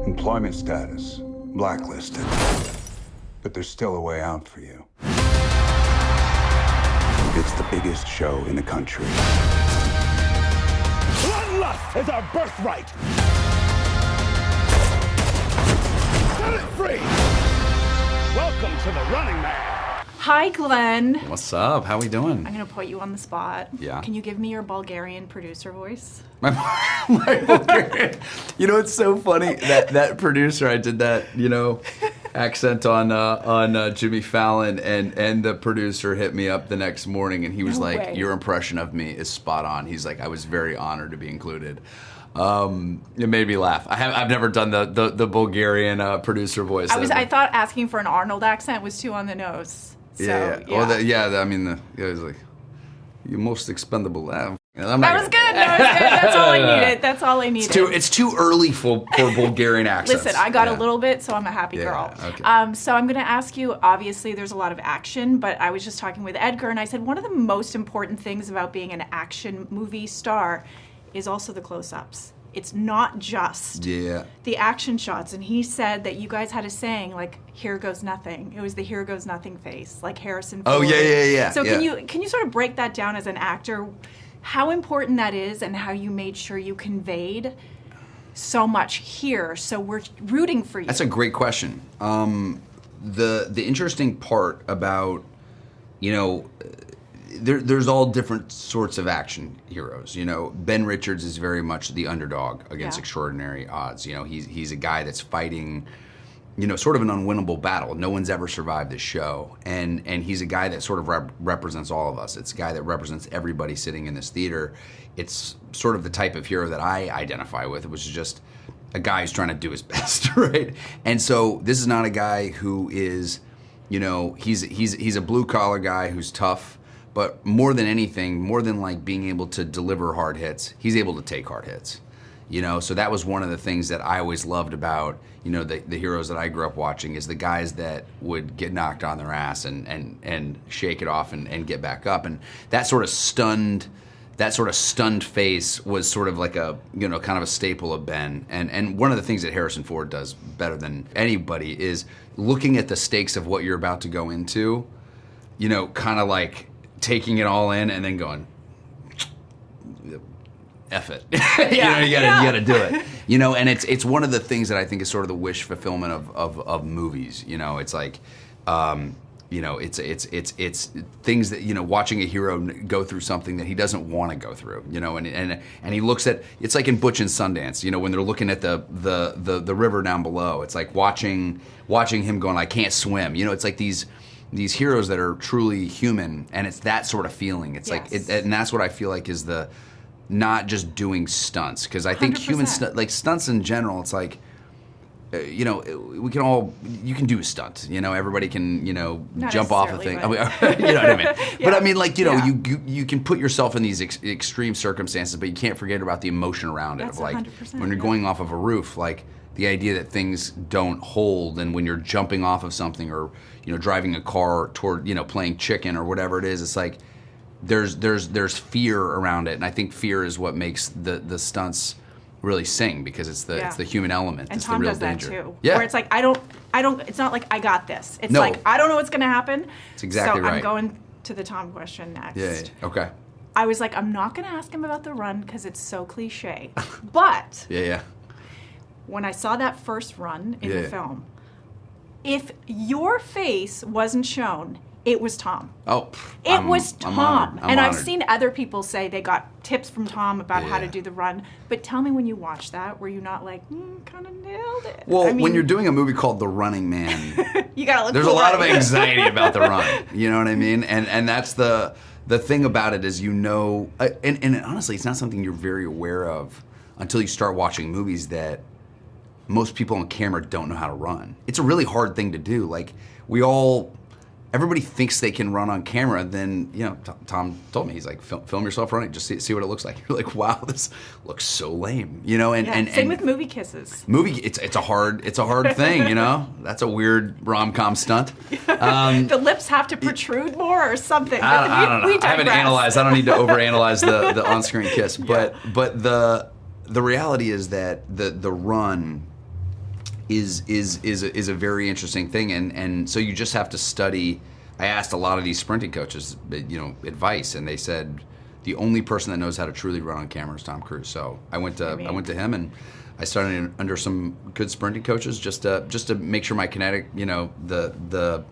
Employment status, blacklisted. But there's still a way out for you. It's the biggest show in the country. Bloodlust is our birthright! Set it free! Welcome to the Running Man! Hi, Glenn. What's up? How we doing? I'm gonna put you on the spot. Yeah. Can you give me your Bulgarian producer voice? My Bulgarian. You know, it's so funny that producer. I did that, accent on Jimmy Fallon, and the producer hit me up the next morning, and he was No like, way. "Your impression of me is spot on." He's like, "I was very honored to be included." It made me laugh. I've never done the Bulgarian producer voice. I thought asking for an Arnold accent was too on the nose. So, yeah. Well, it was like, "You most expendable laugh." That was good. That's all I needed. That's all I needed. It's too early for Bulgarian accents. Listen, I got a little bit, so I'm a happy girl. Okay. So I'm going to ask you, obviously there's a lot of action, but I was just talking with Edgar, and I said one of the most important things about being an action movie star is also the close-ups. It's not just the action shots. And he said that you guys had a saying, like, here goes nothing. It was the here goes nothing face, like Harrison Ford. Oh, yeah. So can you sort of break that down as an actor, how important that is and how you made sure you conveyed so much here, so we're rooting for you? That's a great question. The interesting part about, there's all different sorts of action heroes. Ben Richards is very much the underdog against extraordinary odds. He's a guy that's fighting, sort of an unwinnable battle. No one's ever survived this show, and he's a guy that sort of represents all of us. It's a guy that represents everybody sitting in this theater. It's sort of the type of hero that I identify with, which is just a guy who's trying to do his best, right? And so this is not a guy who is, he's a blue collar guy who's tough. But more than anything, more than like being able to deliver hard hits, he's able to take hard hits. So that was one of the things that I always loved about, the heroes that I grew up watching, is the guys that would get knocked on their ass and shake it off and get back up. And that sort of stunned face was sort of like a, kind of a staple of Ben. And one of the things that Harrison Ford does better than anybody is looking at the stakes of what you're about to go into, kind of like taking it all in and then going, F it. You gotta do it. And it's one of the things that I think is sort of the wish fulfillment of movies. It's like, it's things that, watching a hero go through something that he doesn't want to go through, and he looks at, it's like in Butch and Sundance, when they're looking at the river down below, it's like watching him going, I can't swim. It's like these heroes that are truly human, and it's that sort of feeling. It's like, and that's what I feel like is the, not just doing stunts, because I think 100%. like stunts in general, it's like, we can all, you can do a stunt, everybody can, Not jump off a thing. necessarily, I mean, you know what I mean? But I mean, like, you can put yourself in these extreme circumstances, but you can't forget about the emotion around it. That's Of like, 100%, when you're going off of a roof, like, the idea that things don't hold, and when you're jumping off of something, or driving a car toward, playing chicken or whatever it is, it's like there's fear around it, and I think fear is what makes the stunts really sing, because it's the human element. And it's Tom the real does danger. that too. Yeah. Where it's like, I don't. It's not like I got this. It's No. like I don't know what's gonna happen. It's exactly so right. I'm going to the Tom question next. Yeah. Okay. I was like, I'm not gonna ask him about the run because it's so cliche. But Yeah. when I saw that first run in the Yeah. film, if your face wasn't shown, it was Tom. Oh. It was Tom. I'm And I've honored. seen other people say they got tips from Tom about how to Yeah. do the run. But tell me, when you watched that, were you not like, kind of nailed it? Well, I mean, when you're doing a movie called The Running Man, you gotta look there's cool, a lot of right? anxiety about the run. You know what I mean? And that's the thing about it is, and honestly, it's not something you're very aware of until you start watching movies that most people on camera don't know how to run. It's a really hard thing to do. Like, everybody thinks they can run on camera. Then, Tom told me, he's like, film yourself running, just see what it looks like. You're like, wow, this looks so lame, and same with movie kisses. It's a hard thing, That's a weird rom-com stunt. The lips have to protrude more or something. I don't know. We I haven't digress. analyzed. I don't need to overanalyze the on-screen kiss. But the reality is that the run is a very interesting thing, and so you just have to study. I asked a lot of these sprinting coaches, advice, and they said the only person that knows how to truly run on camera is Tom Cruise. So I went to him, and I started under some good sprinting coaches just to make sure my kinetic, the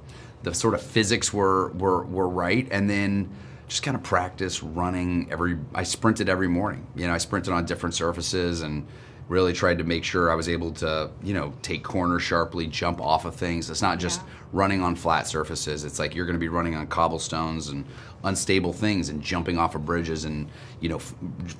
sort of physics were right, and then just kind of practice running I sprinted every morning. I sprinted on different surfaces and really tried to make sure I was able to, take corners sharply, jump off of things. It's not just running on flat surfaces. It's like you're going to be running on cobblestones and unstable things and jumping off of bridges and,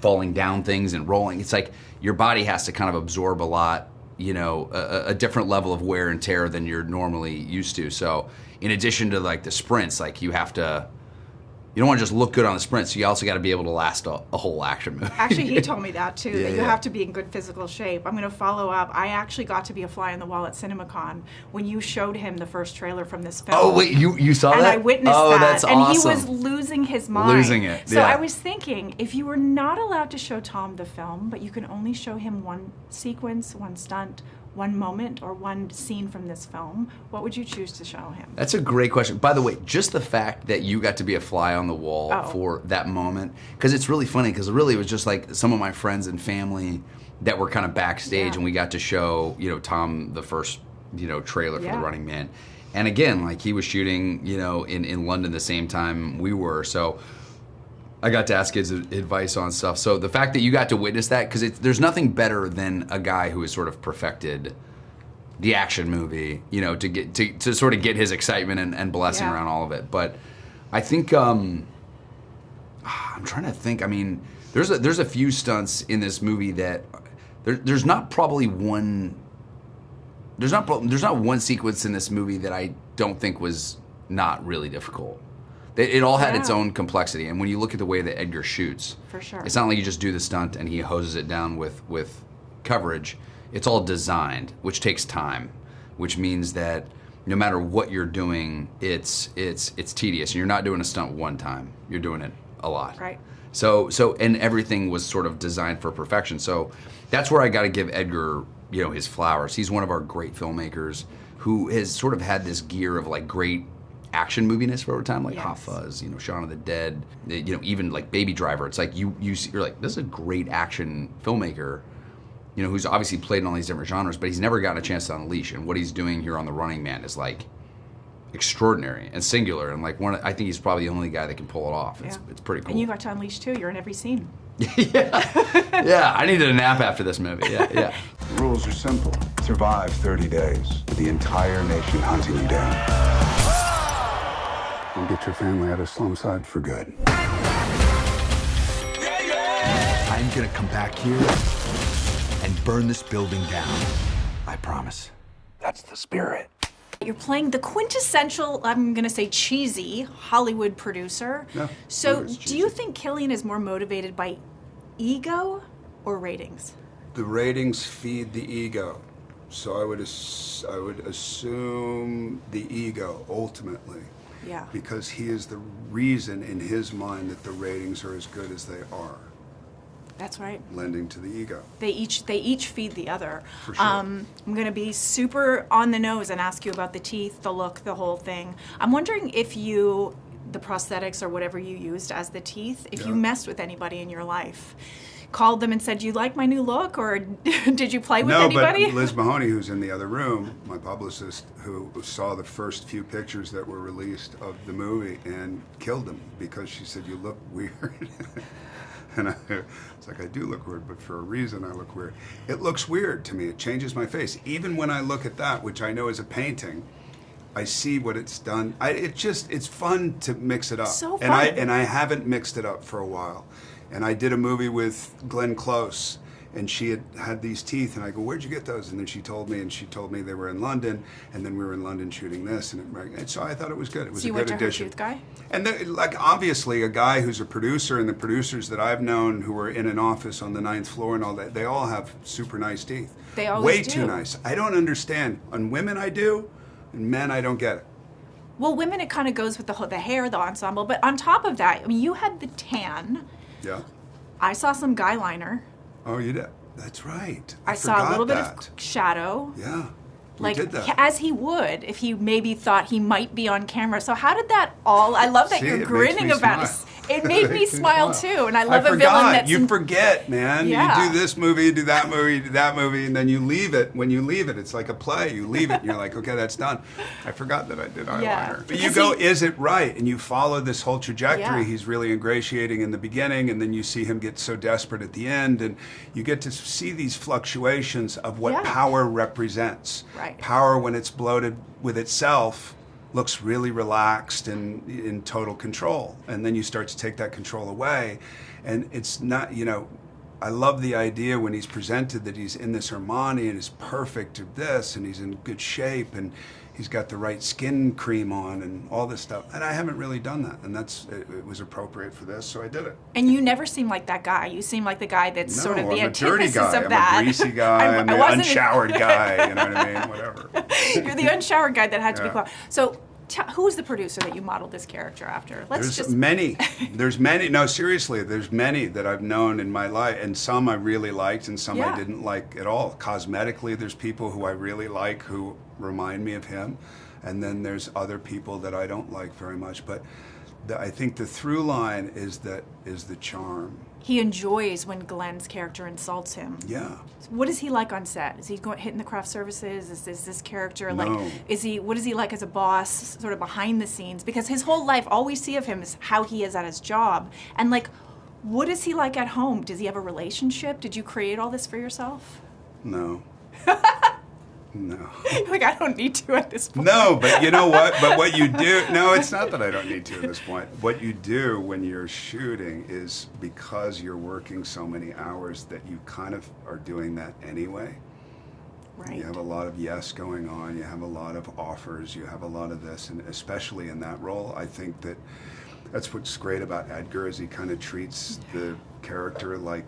falling down things and rolling. It's like your body has to kind of absorb a lot, a different level of wear and tear than you're normally used to. So in addition to like the sprints, like you don't want to just look good on the sprint, so you also got to be able to last a whole action movie. Actually, he told me that too, that you have to be in good physical shape. I'm going to follow up. I actually got to be a fly on the wall at CinemaCon when you showed him the first trailer from this film. Oh, wait, you saw that? And I witnessed that. That's awesome. And he was losing his mind. Losing it, So I was thinking, if you were not allowed to show Tom the film, but you can only show him one sequence, one stunt, one moment, or one scene from this film, what would you choose to show him? That's a great question. By the way, just the fact that you got to be a fly on the wall for that moment, because it's really funny, because really it was just like some of my friends and family that were kind of backstage, and we got to show, Tom the first, trailer for The Running Man. And again, like he was shooting, in London the same time we were, so I got to ask his advice on stuff. So the fact that you got to witness that, because there's nothing better than a guy who has sort of perfected the action movie, to get to sort of get his excitement and blessing around all of it. But I think I'm trying to think. I mean, there's a few stunts in this movie that there's not one sequence in this movie that I don't think was not really difficult. It all had its own complexity, and when you look at the way that Edgar shoots, for sure, it's not like you just do the stunt and he hoses it down with coverage. It's all designed, which takes time, which means that no matter what you're doing, it's tedious. And you're not doing a stunt one time; you're doing it a lot. Right. So and everything was sort of designed for perfection. So that's where I got to give Edgar, his flowers. He's one of our great filmmakers who has sort of had this gear of like great action moviness over time, like Hot Fuzz, Shaun of the Dead, even like Baby Driver. It's like you're like, this is a great action filmmaker, who's obviously played in all these different genres, but he's never gotten a chance to unleash. And what he's doing here on The Running Man is like extraordinary and singular, and like I think he's probably the only guy that can pull it off. It's pretty cool. And you got to unleash too. You're in every scene. I needed a nap after this movie. The rules are simple. Survive 30 days with the entire nation hunting you down. And get your family out of Slumside for good. I'm gonna come back here and burn this building down. I promise. That's the spirit. You're playing the quintessential, I'm going to say cheesy, Hollywood producer. No, so it is do you think Killian is more motivated by ego or ratings? The ratings feed the ego. So I would assume the ego, ultimately. Yeah. Because he is the reason in his mind that the ratings are as good as they are. That's right. Lending to the ego. They each feed the other. For sure. I'm going to be super on the nose and ask you about the teeth, the look, the whole thing. I'm wondering if the prosthetics or whatever you used as the teeth, if you messed with anybody in your life. Called them and said, "You like my new look," or did you play with anybody? No, but Liz Mahoney, who's in the other room, my publicist, who saw the first few pictures that were released of the movie and killed him because she said, "You look weird." And it's like, I do look weird, but for a reason I look weird. It looks weird to me. It changes my face. Even when I look at that, which I know is a painting, I see what it's done. It's fun to mix it up. So fun. And I haven't mixed it up for a while. And I did a movie with Glenn Close, and she had these teeth, and I go, "Where'd you get those?" And then she told me they were in London, and then we were in London shooting this, and so I thought it was good. It was so a good addition. You went to her tooth guy? And then, like, obviously, a guy who's a producer, and the producers that I've known who are in an office on the 9th floor and all that, they all have super nice teeth. They always Way do. too nice. I don't understand. On women, I do, and men, I don't get it. Well, women, it kind of goes with the hair, the ensemble, but on top of that, I mean, you had the tan. Yeah. I saw some guy liner. Oh, you did. That's right. I saw a little bit that. of shadow. Yeah. like did that. as he would if he maybe thought he might be on camera. So how did that all? I love that See, you're it makes grinning me about smile. it. It made me smile too, and I love I a forgot. villain that's You forget, man. Yeah. You do this movie, you do that movie, you do that movie, and then you leave it. When you leave it, it's like a play. You leave it, and you're like, okay, that's done. I forgot that I did eyeliner. Yeah. But you Because go, is it right? And you follow this whole trajectory. Yeah. He's really ingratiating in the beginning, and then you see him get so desperate at the end, and you get to see these fluctuations of what Yeah. power represents. Right. Power, when it's bloated with itself, looks really relaxed and in total control. And then you start to take that control away. And it's not, I love the idea when he's presented that he's in this Armani and is perfect at this and he's in good shape and he's got the right skin cream on and all this stuff. And I haven't really done that. And it was appropriate for this, so I did it. And you never seem like that guy. You seem like the guy that's sort of the I'm a dirty antithesis guy. of that. I'm a greasy guy. I'm the wasn't unshowered guy. You know what I mean? Whatever. You're the unshowered guy that had to be Yeah. quiet. So, who was the producer that you modeled this character after? There's many. There's many. No, seriously, there's many that I've known in my life, and some I really liked, and some I didn't like at all. Cosmetically, there's people who I really like who remind me of him, and then there's other people that I don't like very much. But I think the through line is the charm. He enjoys when Glen's character insults him. Yeah. What is he like on set? Is he hitting the craft services? Is this character like? No. What is he like as a boss, sort of behind the scenes? Because his whole life, all we see of him is how he is at his job. And like, what is he like at home? Does he have a relationship? Did you create all this for yourself? No. No. Like, I don't need to at this point. No, but you know what? But what you do, no, it's not that I don't need to at this point. What you do when you're shooting is because you're working so many hours that you kind of are doing that anyway. Right. You have a lot of yes going on, you have a lot of offers, you have a lot of this, and especially in that role, I think that's what's great about Edgar is he kind of treats the character like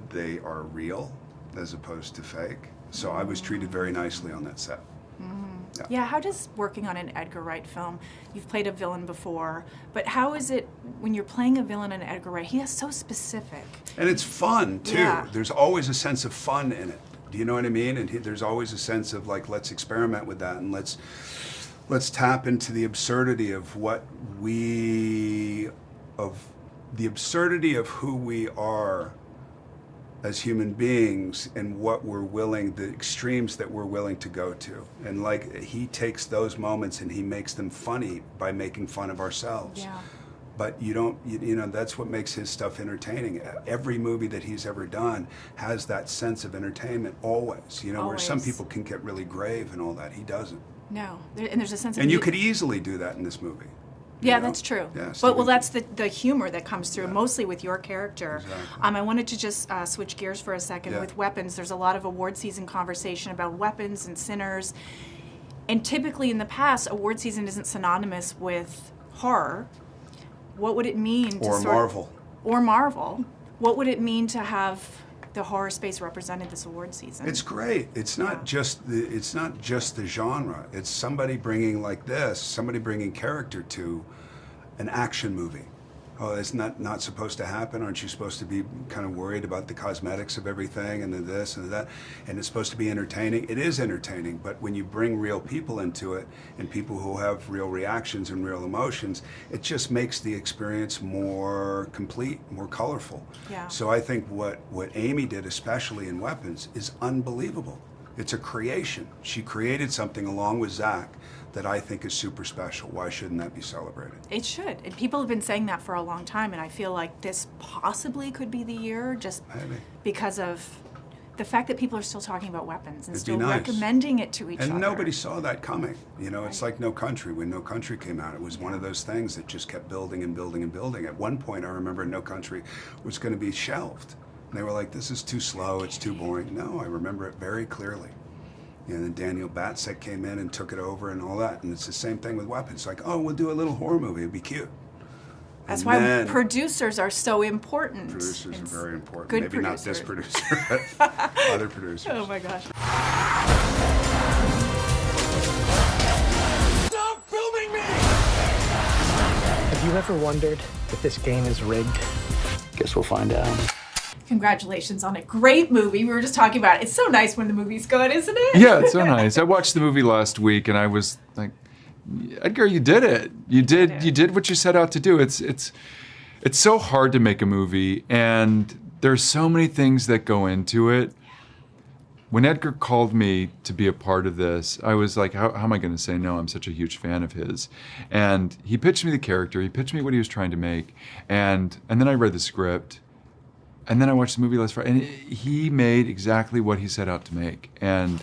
they are real as opposed to fake. So I was treated very nicely on that set. Yeah, how does working on an Edgar Wright film, you've played a villain before, but how is it when you're playing a villain in Edgar Wright? He is so specific. And it's fun, too. Yeah. There's always a sense of fun in it. Do you know what I mean? And there's always a sense of, like, let's experiment with that and let's tap into the absurdity of the absurdity of who we are as human beings and what we're willing, the extremes that we're willing to go to. And like he takes those moments and he makes them funny by making fun of ourselves. Yeah. But that's what makes his stuff entertaining. Every movie that he's ever done has that sense of entertainment always, where some Always. people can get really grave and all that. He doesn't. No, and there's a sense of... And you could easily do that in this movie. Yeah, that's true. Yeah, Well, that's the humor that comes through, mostly with your character. Exactly. I wanted to just switch gears for a second. Yeah. With weapons, there's a lot of award season conversation about weapons and sinners. And typically in the past, award season isn't synonymous with horror. What would it mean to Or Marvel. Or Marvel. What would it mean to have the horror space represented this award season? It's great. It's not just the genre. It's somebody bringing somebody bringing character to an action movie. Oh, it's not supposed to happen. Aren't you supposed to be kind of worried about the cosmetics of everything and the this and that? And it's supposed to be entertaining. It is entertaining, but when you bring real people into it and people who have real reactions and real emotions, it just makes the experience more complete, more colorful. Yeah. So I think what Amy did, especially in Weapons, is unbelievable. It's a creation. She created something along with Zach that I think is super special. Why shouldn't that be celebrated? It should. And people have been saying that for a long time, and I feel like this possibly could be the year just Maybe. because of the fact that people are still talking about weapons and It'd be still nice. recommending it to each other. And nobody saw that coming. It's like No Country. When No Country came out, it was one of those things that just kept building and building and building. At one point, I remember No Country was going to be shelved. And they were like, this is too slow, it's too boring. No, I remember it very clearly. And then Daniel Batsek came in and took it over and all that. And it's the same thing with Weapons. Like, oh, we'll do a little horror movie. It'd be cute. That's And why then producers are so important. Producers It's are very important. good Maybe not this producers. producer, but other producers. Oh my gosh. Stop filming me! Have you ever wondered if this game is rigged? Guess we'll find out. Congratulations on a great movie. We were just talking about it. It's so nice when the movie's good, isn't it? Yeah, it's so nice. I watched the movie last week, and I was like, Edgar, you did it. You did what you set out to do. It's so hard to make a movie, and there's so many things that go into it. When Edgar called me to be a part of this, I was like, how am I going to say no? I'm such a huge fan of his. And he pitched me the character. He pitched me what he was trying to make. And then I read the script. And then I watched the movie last Friday. And he made exactly what he set out to make. And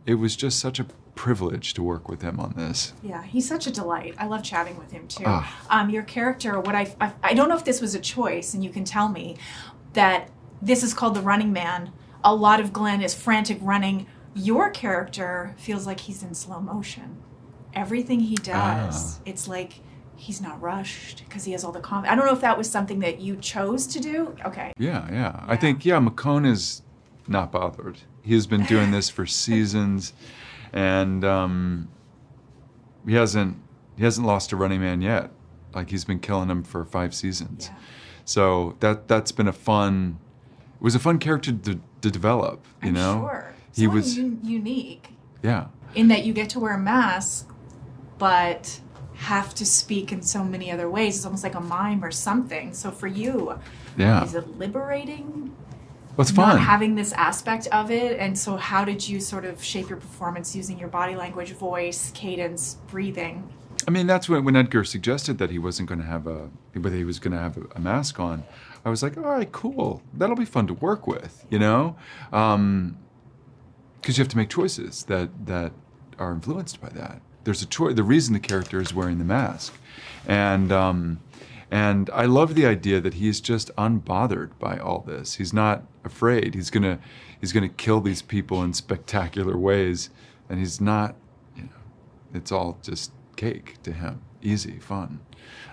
it was just such a privilege to work with him on this. Yeah, he's such a delight. I love chatting with him too. Your character, what I don't know if this was a choice, and you can tell me, that this is called The Running Man. A lot of Glen is frantic running. Your character feels like he's in slow motion. Everything he does, it's like he's not rushed because he has all the confidence. I don't know if that was something that you chose to do. Okay. Yeah. I think, McCone is not bothered. He's been doing this for seasons, and he hasn't lost a running man yet. Like, he's been killing him for 5 seasons. Yeah. So that's been it was a fun character to develop, you know? Sure. He was unique. Yeah. In that you get to wear a mask, but have to speak in so many other ways. It's almost like a mime or something. So for you, is it liberating? Well, it's fun. Not having this aspect of it. And so how did you sort of shape your performance using your body language, voice, cadence, breathing? I mean, that's when Edgar suggested that he wasn't going to have whether he was going to have a mask on. I was like, all right, cool. That'll be fun to work with, you know? Because you have to make choices that are influenced by that. There's a choice. The reason the character is wearing the mask, and I love the idea that he's just unbothered by all this. He's not afraid. He's gonna kill these people in spectacular ways, and he's not. You know, it's all just cake to him. Easy, fun.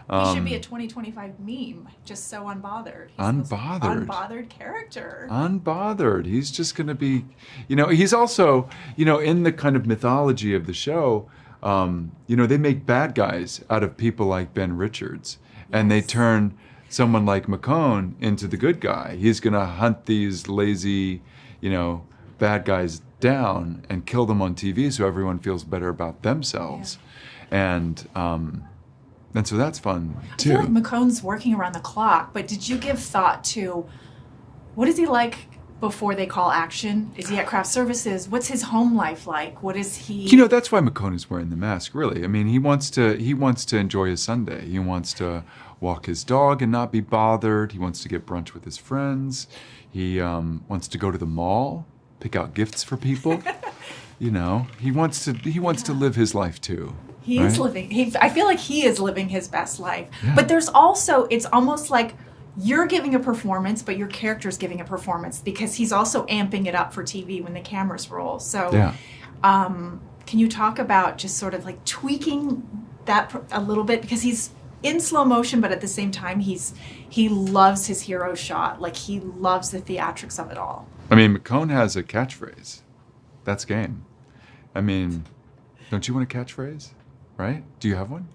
He should be a 2025 meme, just so unbothered. He's unbothered character. Unbothered. He's just going to be, he's also, in the kind of mythology of the show, they make bad guys out of people like Ben Richards. And they turn someone like McCone into the good guy. He's going to hunt these lazy, bad guys down and kill them on TV so everyone feels better about themselves. Yeah. And so that's fun too. I feel like McCone's working around the clock, but did you give thought to what is he like before they call action? Is he at craft services? What's his home life like? What is he? That's why McCone is wearing the mask, really. I mean, he wants to enjoy his Sunday. He wants to walk his dog and not be bothered. He wants to get brunch with his friends. He wants to go to the mall, pick out gifts for people. He wants to live his life too. He is living. I feel like he is living his best life. Yeah. But there's also, it's almost like you're giving a performance, but your character's giving a performance because he's also amping it up for TV when the cameras roll. So, can you talk about just sort of like tweaking that a little bit because he's in slow motion, but at the same time he loves his hero shot. Like he loves the theatrics of it all. I mean, McCone has a catchphrase. That's game. I mean, don't you want a catchphrase? Right? Do you have one?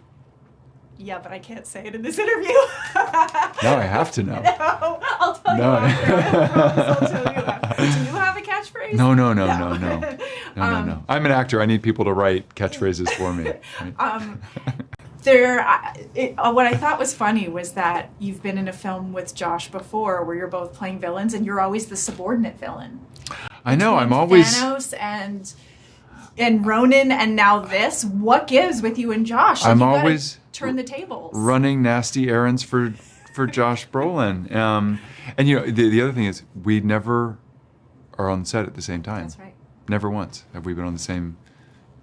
Yeah, but I can't say it in this interview. No, I have to know. No, I'll tell you after. I'll tell you after. Do you have a catchphrase? No. No. I'm an actor. I need people to write catchphrases for me. Right? What I thought was funny was that you've been in a film with Josh before where you're both playing villains and you're always the subordinate villain. I know. I'm always Thanos and Ronan, and now this. What gives with you and Josh? I'm always turn the tables, running nasty errands for Josh Brolin. And the other thing is we never are on set at the same time. That's right. Never once have we been on the same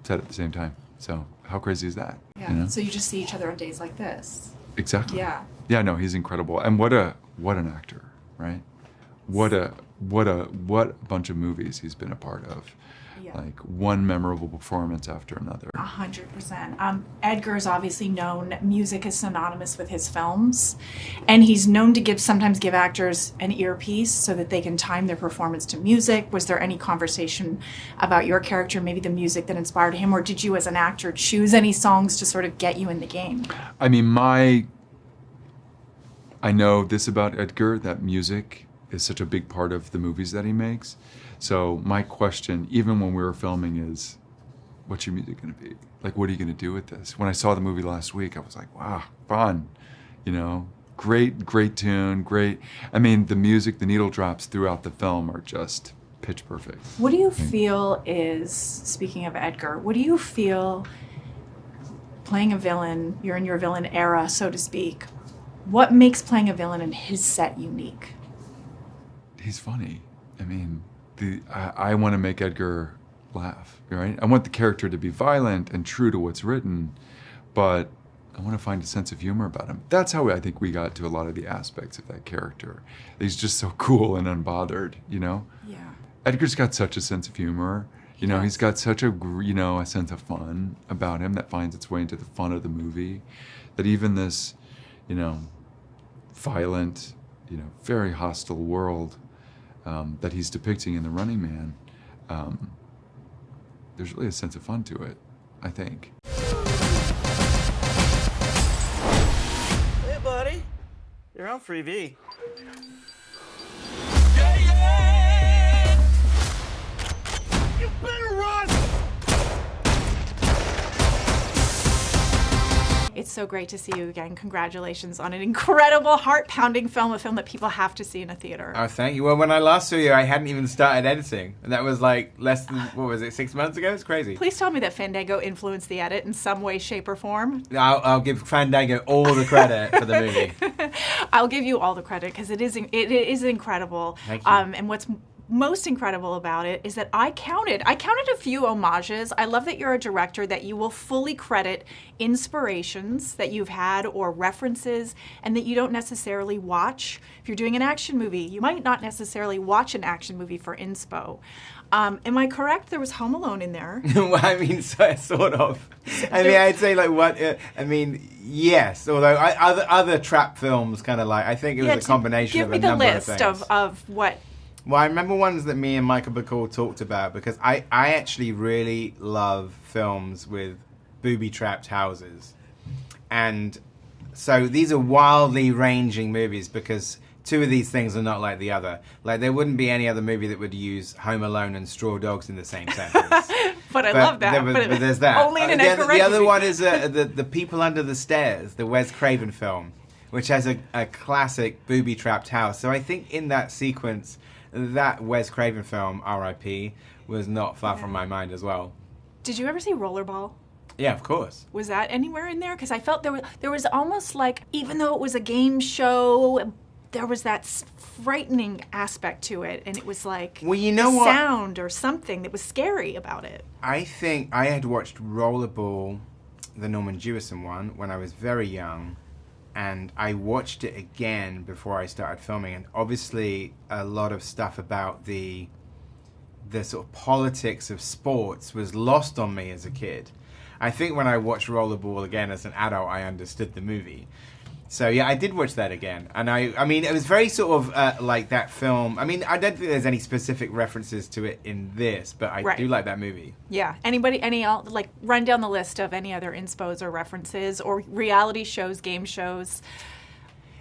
set at the same time. So how crazy is that? Yeah. So you just see each other on days like this. Exactly. Yeah. Yeah. No, he's incredible, and what an actor, right? What a bunch of movies he's been a part of. Yeah. Like one memorable performance after another. 100%. Edgar is obviously known. Music is synonymous with his films, and he's known to sometimes give actors an earpiece so that they can time their performance to music. Was there any conversation about your character, maybe the music that inspired him, or did you, as an actor, choose any songs to sort of get you in the game? I mean, I know this about Edgar, that music is such a big part of the movies that he makes. So my question, even when we were filming, is, what's your music going to be? Like, what are you going to do with this? When I saw the movie last week, I was like, wow, fun, you know, great tune, great. I mean, the music, the needle drops throughout the film are just pitch perfect. What do you feel is, speaking of Edgar, what do you feel playing a villain, you're in your villain era, so to speak, what makes playing a villain in his set unique? He's funny. I mean, I want to make Edgar laugh, right? I want the character to be violent and true to what's written, but I want to find a sense of humor about him. That's how I think we got to a lot of the aspects of that character. He's just so cool and unbothered, you know? Yeah. Edgar's got such a sense of humor. You know, he's got such a sense of fun about him that finds its way into the fun of the movie, that even this, you know, violent, you know, very hostile world that he's depicting in The Running Man, there's really a sense of fun to it, I think. Hey, buddy. You're on Freebie. You better run! It's so great to see you again. Congratulations on an incredible, heart-pounding film, a film that people have to see in a theater. Oh, thank you. Well, when I last saw you, I hadn't even started editing. And that was like less than, 6 months ago? It's crazy. Please tell me that Fandango influenced the edit in some way, shape, or form. I'll give Fandango all the credit for the movie. I'll give you all the credit because it is incredible. Thank you. And what's most incredible about it is that I counted a few homages. I love that you're a director that you will fully credit inspirations that you've had or references, and that you don't necessarily watch. If you're doing an action movie, you might not necessarily watch an action movie for inspo. Am I correct? There was Home Alone in there. Well, I mean, sort of. I mean, I'd say like what? I mean, yes. Although other trap films, kind of like, I think it was a combination of a number of things. Give me the list of what. Well, I remember ones that me and Michael McCone talked about, because I actually really love films with booby-trapped houses. And so these are wildly ranging movies, because two of these things are not like the other. Like, there wouldn't be any other movie that would use Home Alone and Straw Dogs in the same sentence. But I love that. But there's that. Only in an Edgar Wright The other movie. one is the People Under the Stairs, the Wes Craven film, which has a classic booby-trapped house. So I think in that sequence, that Wes Craven film, R.I.P., was not far from my mind as well. Did you ever see Rollerball? Yeah, of course. Was that anywhere in there? Because I felt there was almost like, even though it was a game show, there was that frightening aspect to it, and it was like, well, you know what? Sound or something that was scary about it. I think I had watched Rollerball, the Norman Jewison one, when I was very young, and I watched it again before I started filming, and obviously a lot of stuff about the sort of politics of sports was lost on me as a kid. I think when I watched Rollerball again as an adult, I understood the movie. So yeah, I did watch that again, and I mean, it was very sort of like that film. I mean, I don't think there's any specific references to it in this, but I do like that movie. Yeah. Like, run down the list of any other inspos or references or reality shows, game shows.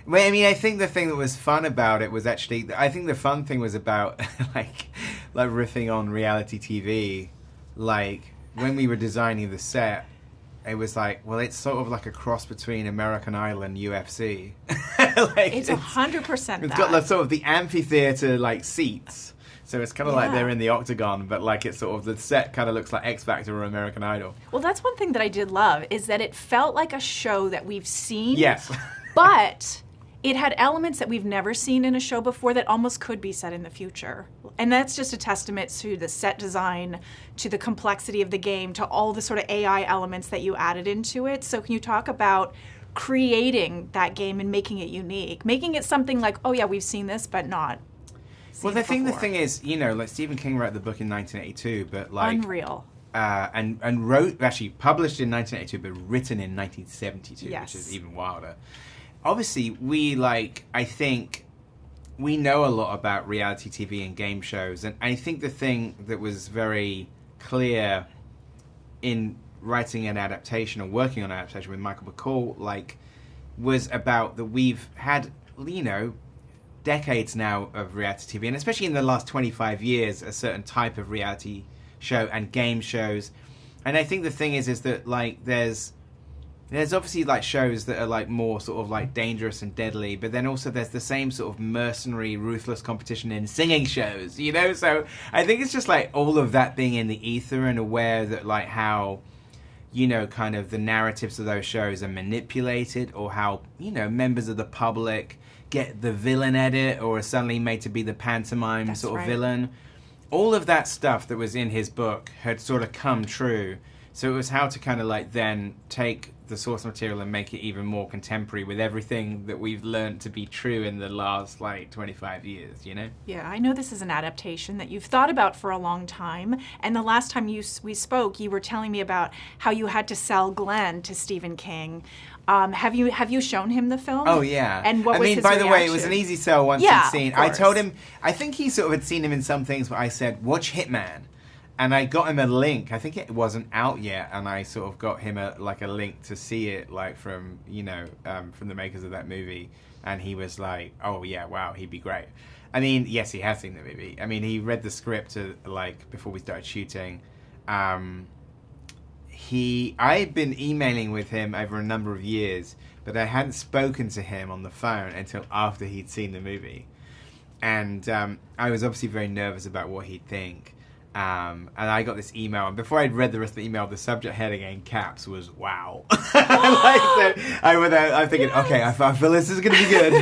Well, I mean, I think the thing that was fun about it was actually, I think the fun thing was about like riffing on reality TV. Like, when we were designing the set, it was like, well, it's sort of like a cross between American Idol and UFC. Like, it's 100% that. It's got like sort of the amphitheater like seats. So it's kind of like they're in the octagon, but like it's sort of, the set kind of looks like X Factor or American Idol. Well, that's one thing that I did love, is that it felt like a show that we've seen. Yes. But it had elements that we've never seen in a show before that almost could be set in the future. And that's just a testament to the set design, to the complexity of the game, to all the sort of AI elements that you added into it. So can you talk about creating that game and making it unique? Making it something like, oh yeah, we've seen this, but not seen Well, it before. the thing is, you know, like Stephen King wrote the book in 1982, but like... Unreal. And published in 1982, but written in 1972, which is even wilder. Obviously, I think we know a lot about reality TV and game shows, and I think the thing that was very clear in writing an adaptation or working on an adaptation with Michael McCone, was about that we've had, you know, decades now of reality TV, and especially in the last 25 years, a certain type of reality show and game shows. And I think the thing is that like there's obviously like shows that are like more sort of like dangerous and deadly, but then also there's the same sort of mercenary, ruthless competition in singing shows, you know? So I think it's just like all of that being in the ether and aware that like how, you know, kind of the narratives of those shows are manipulated, or how, you know, members of the public get the villain edit or are suddenly made to be the pantomime sort of villain. All of that stuff that was in his book had sort of come true. So it was how to kind of like then take the source material and make it even more contemporary with everything that we've learned to be true in the last like 25 years, you know? Yeah, I know this is an adaptation that you've thought about for a long time. And the last time we spoke, you were telling me about how you had to sell Glen to Stephen King. Have you shown him the film? Oh yeah. And what was his by the way, it reaction? was an easy sell once Yeah, he'd seen. of I course. told him, I think he sort of had seen him in some things, but I said, watch Hitman. And I got him a link. I think it wasn't out yet, and I sort of got him a link to see it, like from, you know, from the makers of that movie. And he was like, "Oh yeah, wow, he'd be great." I mean, yes, he has seen the movie. I mean, he read the script like before we started shooting. I had been emailing with him over a number of years, but I hadn't spoken to him on the phone until after he'd seen the movie, and I was obviously very nervous about what he'd think. And I got this email, and before I'd read the rest of the email, the subject heading in caps was "Wow." Like, so I'm thinking, okay, I feel this is going to be good.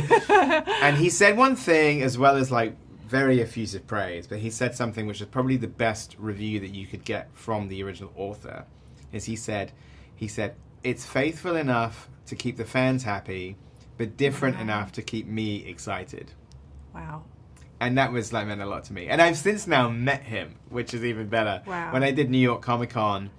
And he said one thing, as well as like very effusive praise, but he said something which is probably the best review that you could get from the original author. Is he said, "It's faithful enough to keep the fans happy, but different enough to keep me excited." Wow. And that was like meant a lot to me. And I've since now met him, which is even better. Wow. When I did New York Comic Con,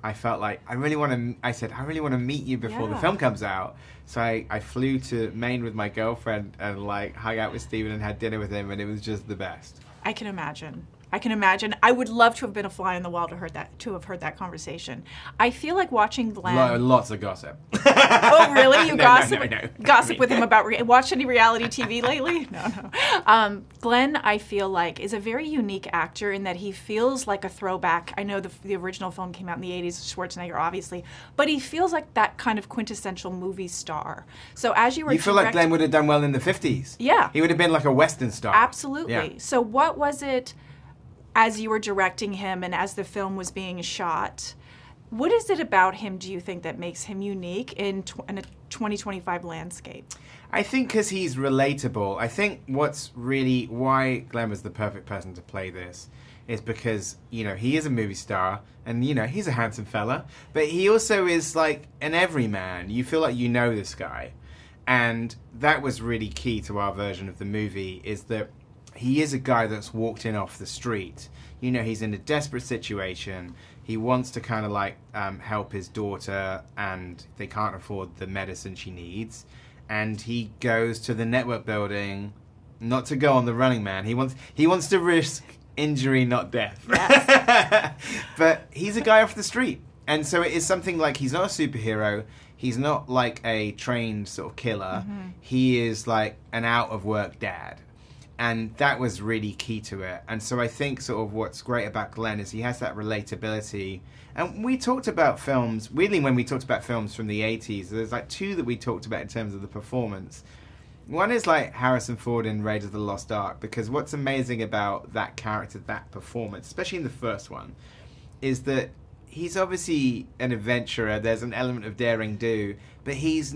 I felt like I really want to meet you before the film comes out. So I flew to Maine with my girlfriend and like hung out with Steven and had dinner with him, and it was just the best. I can imagine. I would love to have been a fly on the wall to have heard that conversation. I feel like watching Glen. Lots of gossip. Oh, really? You gossip? No. Gossip with him about watch any reality TV lately? No. Glen, I feel like, is a very unique actor in that he feels like a throwback. I know the original film came out in the 80s, Schwarzenegger, obviously, but he feels like that kind of quintessential movie star. So as you were, you feel like Glen would have done well in the 50s? Yeah, he would have been like a Western star. Absolutely. Yeah. So what was it? As you were directing him and as the film was being shot, what is it about him, do you think, that makes him unique in a 2025 landscape? I think because he's relatable. I think what's really why Glen was the perfect person to play this is because, you know, he is a movie star and, you know, he's a handsome fella, but he also is like an everyman. You feel like you know this guy. And that was really key to our version of the movie, is that he is a guy that's walked in off the street. You know, he's in a desperate situation. He wants to kind of like help his daughter, and they can't afford the medicine she needs. And he goes to the network building, not to go on the Running Man. He wants to risk injury, not death. Yes. But he's a guy off the street. And so it is something like, he's not a superhero. He's not like a trained sort of killer. Mm-hmm. He is like an out-of-work dad. And that was really key to it. And so I think sort of what's great about Glen is he has that relatability. And we talked about films, weirdly when we talked about films from the 80s, there's like two that we talked about in terms of the performance. One is like Harrison Ford in Raiders of the Lost Ark, because what's amazing about that character, that performance, especially in the first one, is that he's obviously an adventurer, there's an element of daring do, but he's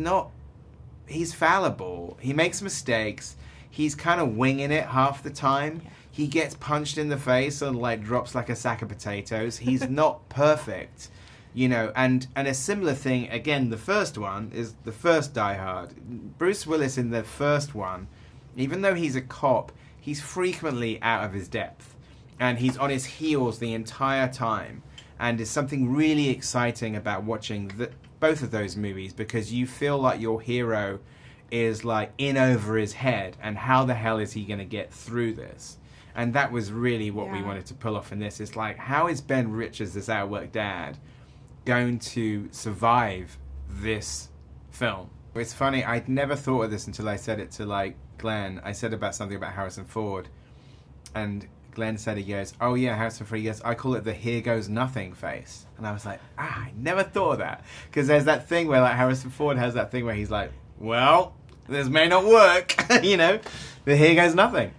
fallible. He makes mistakes. He's kind of winging it half the time. Yeah. He gets punched in the face and like drops like a sack of potatoes. He's not perfect, you know. And a similar thing, again, the first one is the first Die Hard. Bruce Willis in the first one, even though he's a cop, he's frequently out of his depth. And he's on his heels the entire time. And there's something really exciting about watching both of those movies, because you feel like your hero is like in over his head, and how the hell is he going to get through this? And that was really what we wanted to pull off in this. It's like, how is Ben Richards, this outwork dad, going to survive this film? It's funny, I'd never thought of this until I said it to, like, Glenn. I said about something about Harrison Ford, and Glenn said, he goes, oh yeah, Harrison Ford, he goes, I call it the here goes nothing face. And I was like, I never thought of that. Because there's that thing where, like, Harrison Ford has that thing where he's like, well, this may not work, you know, the here goes nothing.